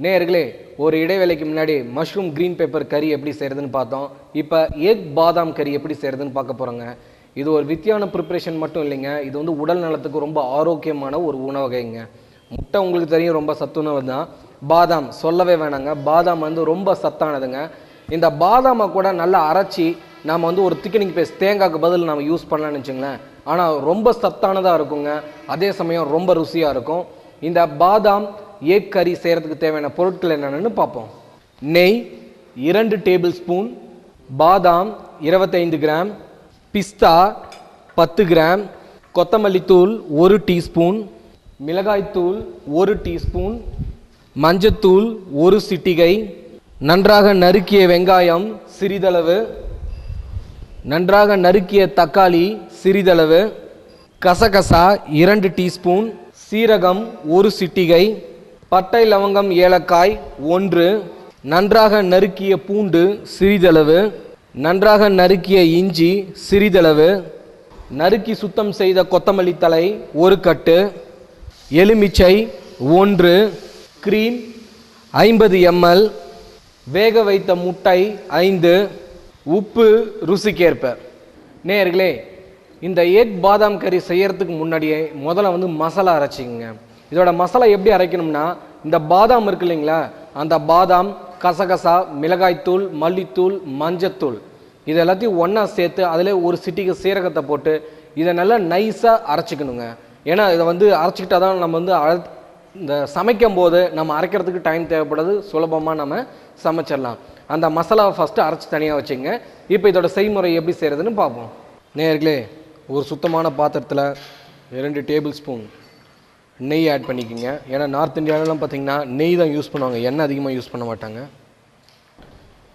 நேயர்களே, ஒரு இடைவேளைக்கு முன்னாடி மஷ்ரூம் கிரீன் பெப்பர் கறி எப்படி செய்கிறதுன்னு பார்த்தோம். இப்போ எக் பாதாம் கறி எப்படி செய்கிறதுன்னு பார்க்க போகிறோங்க. இது ஒரு வித்தியான ப்ரிப்ரேஷன் மட்டும் இல்லைங்க, இது வந்து உடல் நலத்துக்கு ரொம்ப ஆரோக்கியமான ஒரு உணவகைங்க. முட்டை உங்களுக்கு தெரியும், ரொம்ப சத்துணவு தான். பாதாம் சொல்லவே வேணாங்க, பாதாம் வந்து ரொம்ப சத்தானதுங்க. இந்த பாதாமை கூட நல்லா அரைச்சி நாம் வந்து ஒரு திக்கனிங் பேஸ்ட் தேங்காய்க்கு பதில் நம்ம யூஸ் பண்ணலான்னு வச்சுங்களேன். ஆனால் ரொம்ப சத்தானதாக இருக்குங்க, அதே சமயம் ரொம்ப ருசியாக இருக்கும். இந்த பாதாம் எக் கறி செய்கிறதுக்கு தேவையான பொருட்கள் என்னென்னு பார்ப்போம். நெய் 2 டேபிள் ஸ்பூன், பாதாம் 25 கிராம், பிஸ்தா 10 கிராம், கொத்தமல்லி தூள் 1 டீஸ்பூன், மிளகாய்த்தூள் 1 டீஸ்பூன், மஞ்சத்தூள் 1 சிட்டிகை, நன்றாக நறுக்கிய வெங்காயம் சிறிதளவு, நன்றாக நறுக்கிய தக்காளி சிறிதளவு, கசகசா 2 டீஸ்பூன், சீரகம் 1 சிட்டிகை, பட்டை லவங்கம் ஏலக்காய் 1, நன்றாக நறுக்கிய பூண்டு சிறிதளவு, நன்றாக நறுக்கிய இஞ்சி சிறிதளவு, நறுக்கி சுத்தம் செய்த கொத்தமல்லி தழை 1 கட்டு, எலுமிச்சை 1, கிரீம் 50 ml, வேக வைத்த முட்டை 5, உப்பு ருசிக்கேற்ப. நேயர்களே, இந்த எக் பாதாம் கறி செய்யறதுக்கு முன்னாடியே முதல்ல வந்து மசாலா அரைச்சிங்க. இதோட மசாலா எப்படி அரைக்கணும்னா, இந்த பாதாம் இருக்கு இல்லைங்களா, அந்த பாதாம், கசகசா, மிளகாய்த்தூள், மல்லித்தூள், மஞ்சத்தூள் இது எல்லாத்தையும் ஒன்றா சேர்த்து அதில் 1 சிட்டிகை சீரகத்தை போட்டு இதை நல்லா நைஸாக அரைச்சிக்கணுங்க. ஏன்னா இதை வந்து அரைச்சிக்கிட்டா தான் நம்ம வந்து இந்த சமைக்கும் போது நம்ம அரைக்கிறதுக்கு டைம் தேவைப்படுது, சுலபமாக நம்ம சமைச்சிடலாம். அந்த மசாலாவை ஃபஸ்ட்டு அரைச்சி தனியாக வச்சுங்க. இப்போ இதோட செய்முறை எப்படி செய்கிறதுன்னு பார்ப்போம். நேயர்களே, ஒரு சுத்தமான பாத்திரத்தில் 2 டேபிள் ஸ்பூன் நெய் ஆட் பண்ணிக்கோங்க. ஏன்னா நார்த் இந்தியாவிலலாம் பார்த்திங்கன்னா நெய் தான் யூஸ் பண்ணுவாங்க, எண்ணெய் அதிகமாக யூஸ் பண்ண மாட்டாங்க.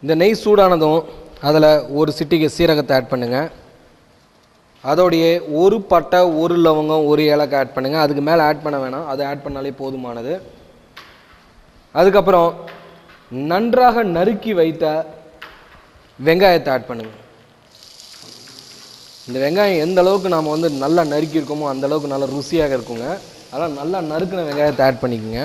இந்த நெய் சூடானதும் அதில் 1 சிட்டிகை சீரகத்தை ஆட் பண்ணுங்கள். அதோடைய 1 பட்டை, 1 லவங்கம், 1 ஏலக்காய் ஆட் பண்ணுங்கள். அதுக்கு மேலே ஆட் பண்ண வேணாம், அதை ஆட் பண்ணாலே போதுமானது. அதுக்கப்புறம் நன்றாக நறுக்கி வைத்த வெங்காயத்தை ஆட் பண்ணுங்கள். இந்த வெங்காயம் எந்த அளவுக்கு நாம் வந்து நல்லா நறுக்கி இருக்கோமோ அந்த அளவுக்கு நல்லா ருசியாக இருக்குங்க. அதனால் நல்லா நறுக்கின வெங்காயத்தை ஆட் பண்ணிக்கோங்க.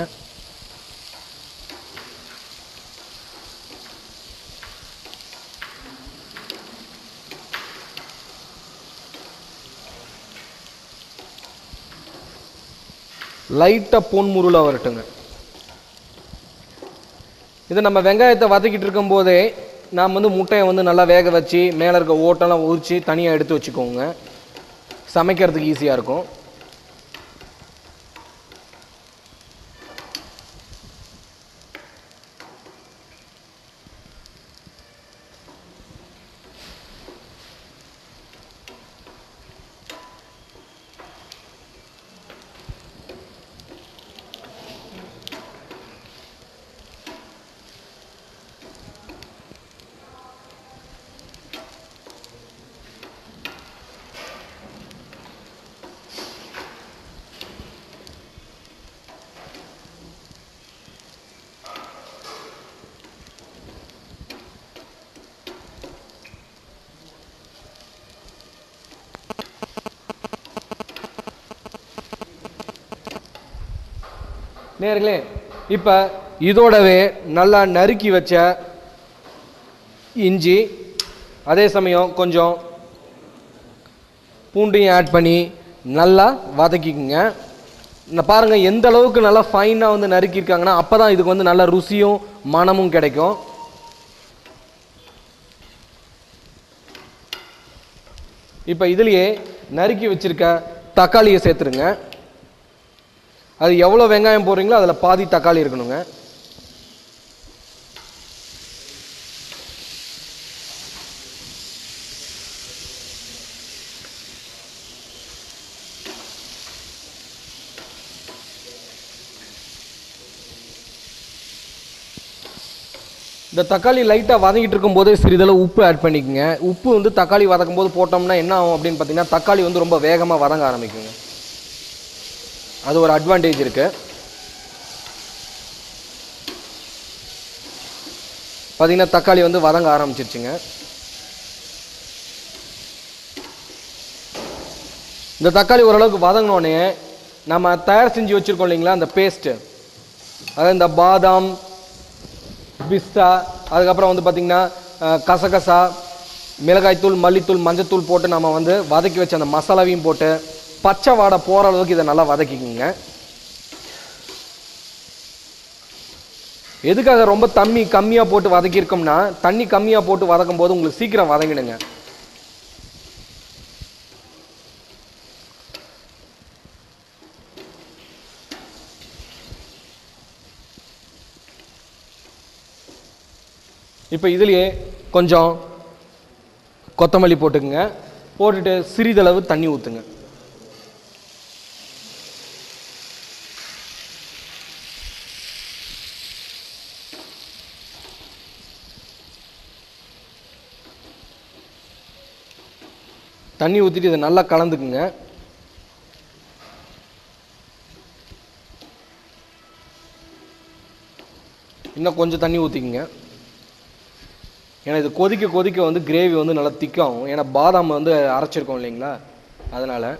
லைட்டாக பொன்முருளாக வரட்டுங்க. இதை நம்ம வெங்காயத்தை வதக்கிட்டு இருக்கும் போதே நாம் வந்து முட்டையை வந்து நல்லா வேக வச்சு மேலே இருக்க ஓட்டெல்லாம் உரித்து தனியாக எடுத்து வச்சுக்கோங்க, சமைக்கிறதுக்கு ஈஸியாக இருக்கும். நேயர்களே, இப்போ இதோடவே நல்லா நறுக்கி வச்ச இஞ்சி, அதே சமயம் கொஞ்சம் பூண்டையும் ஆட் பண்ணி நல்லா வதக்கிக்குங்க. பாருங்கள் எந்த அளவுக்கு நல்லா ஃபைனாக வந்து நறுக்கியிருக்காங்கன்னா அப்போ தான் இதுக்கு வந்து நல்ல ருசியும் மனமும் கிடைக்கும். இப்போ இதுலேயே நறுக்கி வச்சுருக்க தக்காளியை சேர்த்துருங்க. அது எவ்வளோ வெங்காயம் போடுறீங்களோ அதில் பாதி தக்காளி இருக்கணுங்க. இந்த தக்காளி லைட்டாக வதங்கிட்டு இருக்கும் போதே சிறிதளவு உப்பு ஆட் பண்ணிக்கோங்க. உப்பு வந்து தக்காளி வதக்கும் போது போட்டோம்னா என்ன ஆகும் அப்படின்னு பார்த்தீங்கன்னா, தக்காளி வந்து ரொம்ப வேகமாக வதங்க ஆரம்பிக்குங்க. அது ஒரு அட்வான்டேஜ் இருக்குது. பார்த்தீங்கன்னா தக்காளி வந்து வதங்க ஆரம்பிச்சிருச்சுங்க. இந்த தக்காளி ஓரளவுக்கு வதங்கினோடனே நம்ம தயார் செஞ்சு வச்சுருக்கோம் இல்லைங்களா அந்த பேஸ்ட்டு, அதாவது இந்த பாதாம், பிஸ்தா, அதுக்கப்புறம் வந்து பார்த்திங்கன்னா கசகசா, மிளகாய்த்தூள், மல்லித்தூள், மஞ்சத்தூள் போட்டு நம்ம வந்து வதக்கி வச்ச அந்த மசாலாவையும் போட்டு பச்சை வாடை போகிற அளவுக்கு இதை நல்லா வதக்கிக்குங்க. எதுக்காக ரொம்ப தண்ணி கம்மியாக போட்டு வதக்கியிருக்கோம்னா, தண்ணி கம்மியாக போட்டு வதக்கும் போது உங்களுக்கு சீக்கிரம் வதங்கிடுங்க. இப்போ இதுலேயே கொஞ்சம் கொத்தமல்லி போட்டுக்குங்க. போட்டுட்டு சிறிதளவு தண்ணி ஊற்றுங்க. தண்ணி ஊற்றிட்டு இதை நல்லா கலந்துக்குங்க. இன்னும் கொஞ்சம் தண்ணி ஊற்றிக்குங்க. ஏன்னா இது கொதிக்க கொதிக்க வந்து கிரேவி வந்து நல்லா திக்காகும். ஏன்னா பாதாம் வந்து அரைச்சிருக்கோம் இல்லைங்களா, அதனால்.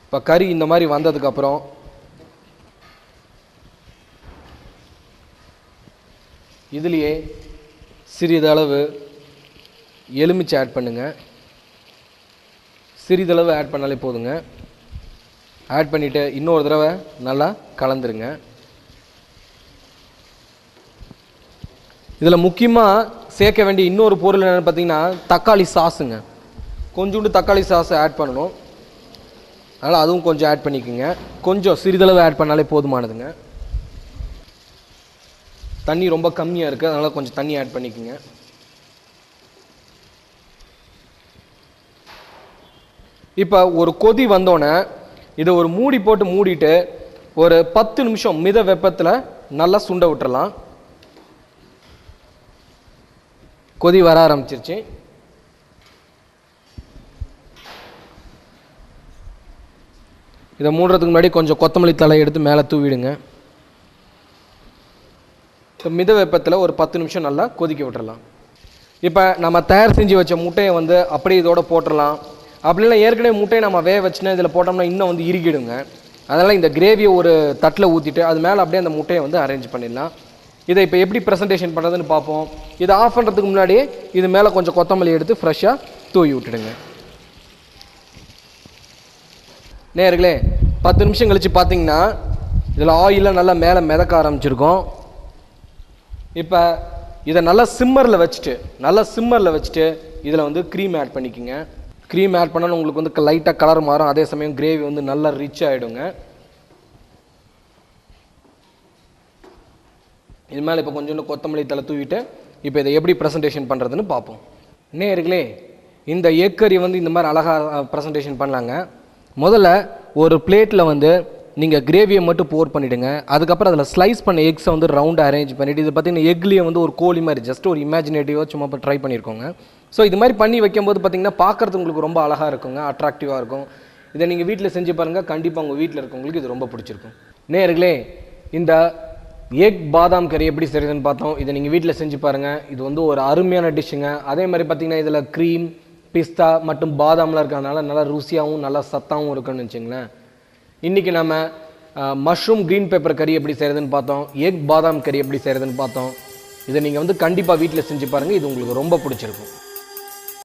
இப்போ கறி இந்த மாதிரி வந்ததுக்கப்புறம் இதுலேயே சிறிதளவு எலுமிச்சை ஆட் பண்ணுங்கள். சிறிதளவு ஆட் பண்ணாலே போதுங்க. ஆட் பண்ணிவிட்டு இன்னொரு தடவை நல்லா கலந்துருங்க. இதில் முக்கியமாக சேர்க்க வேண்டிய இன்னொரு பொருள் என்னென்னு பார்த்தீங்கன்னா தக்காளி சாஸுங்க. கொஞ்சோண்டு தக்காளி சாஸ் ஆட் பண்ணணும். அதனால் அதுவும் கொஞ்சம் ஆட் பண்ணிக்கோங்க. கொஞ்சம் சிறிதளவு ஆட் பண்ணாலே போதுமானதுங்க. தண்ணி ரொம்ப கம்மியாக இருக்குது, அதனால் கொஞ்சம் தண்ணி ஆட் பண்ணிக்கோங்க. இப்போ ஒரு கொதி வந்தோடனே இதை ஒரு மூடி போட்டு மூடிட்டு ஒரு 10 நிமிஷம் மித வெப்பத்தில் நல்லா சுண்ட விட்டுறலாம். கொதி வர ஆரம்பிச்சிருச்சு. இதை மூடுறதுக்கு முன்னாடி கொஞ்சம் கொத்தமல்லி தழை எடுத்து மேலே தூவிடுங்க. இப்போ மித வெப்பத்தில் ஒரு 10 நிமிஷம் நல்லா கொதிக்க விட்டுறலாம். இப்போ நம்ம தயார் செஞ்சு வச்ச முட்டையை வந்து அப்படியே இதோட போட்டுடலாம். அப்படின்னா ஏற்கனவே முட்டையை நம்ம வேக வச்சுன்னா இதில் போட்டோம்னா இன்னும் வந்து இறுகிடுங்க. அதனால் இந்த கிரேவியை ஒரு தட்டில் ஊற்றிட்டு அது மேலே அப்படியே அந்த முட்டையை வந்து அரேஞ்ச் பண்ணிடலாம். இதை இப்போ எப்படி ப்ரெசன்டேஷன் பண்ணுறதுன்னு பார்ப்போம். இதை ஆஃப் பண்ணுறதுக்கு முன்னாடியே இது மேலே கொஞ்சம் கொத்தமல்லி எடுத்து ஃப்ரெஷ்ஷாக தூவி விட்டுடுங்க. நேயர்களே, 10 நிமிஷம் கழித்து பார்த்தீங்கன்னா இதில் ஆயிலாம் நல்லா மேலே மிதக்க ஆரம்பிச்சிருக்கோம். இப்போ இதை நல்லா சிம்மரில் வச்சுட்டு இதில் வந்து க்ரீம் ஆட் பண்ணிக்கோங்க. க்ரீம் ஆட் பண்ணாலும் உங்களுக்கு வந்து லைட்டாக கலர் மாறும். அதே சமயம் கிரேவி வந்து நல்லா ரிச் ஆகிடுங்க. இது மேலே இப்போ கொஞ்சோண்டு கொத்தமல்லி தழை தூவிட்டு இப்போ இதை எப்படி ப்ரெசன்டேஷன் பண்ணுறதுன்னு பார்ப்போம். நேயர்களே, இந்த எக் கறி வந்து இந்த மாதிரி அழகாக ப்ரெசன்டேஷன் பண்ணலாங்க. முதல்ல ஒரு பிளேட்டில் வந்து நீங்கள் கிரேவியை மட்டும் போர் பண்ணிவிடுங்க. அதுக்கப்புறம் அதில் ஸ்லைஸ் பண்ண எக்ஸை வந்து ரவுண்டாக அரேஞ்ச் பண்ணிவிட்டு இது பார்த்திங்கன்னா எக்லேயே வந்து ஒரு கோழி மாதிரி ஜஸ்ட் ஒரு இமேஜினேட்டிவாக சும்மா இப்போ ட்ரை பண்ணியிருக்கோங்க. ஸோ இது மாதிரி பண்ணி வைக்கும்போது பார்த்திங்கன்னா பார்க்குறதுக்கு உங்களுக்கு ரொம்ப அழகாக இருக்குங்க, அட்ராக்டிவாக இருக்கும். இதை நீங்கள் வீட்டில் செஞ்சு பாருங்கள், கண்டிப்பாக உங்கள் வீட்டில் இருக்கவங்களுக்கு இது ரொம்ப பிடிச்சிருக்கும். நேயர்களே, இந்த எக் பாதாம் கறி எப்படி செய்கிறதுன்னு பார்த்தோம். இதை நீங்கள் வீட்டில் செஞ்சு பாருங்கள். இது வந்து ஒரு அருமையான டிஷ்ஷுங்க. அதே மாதிரி பார்த்திங்கன்னா இதில் க்ரீம், பிஸ்தா மற்றும் பாதாம்லாம் இருக்கிறதுனால நல்லா ருசியாகவும் நல்லா சத்தாகவும் இருக்குன்னு வச்சுங்களேன். இன்றைக்கி நம்ம மஷ்ரூம் க்ரீன் பெப்பர் கறி எப்படி செய்கிறதுன்னு பார்த்தோம். எக் பாதாம் கறி எப்படி செய்கிறதுன்னு பார்த்தோம். இதை நீங்கள் வந்து கண்டிப்பாக வீட்டில் செஞ்சு பாருங்கள். இது உங்களுக்கு ரொம்ப பிடிச்சிருக்கும்.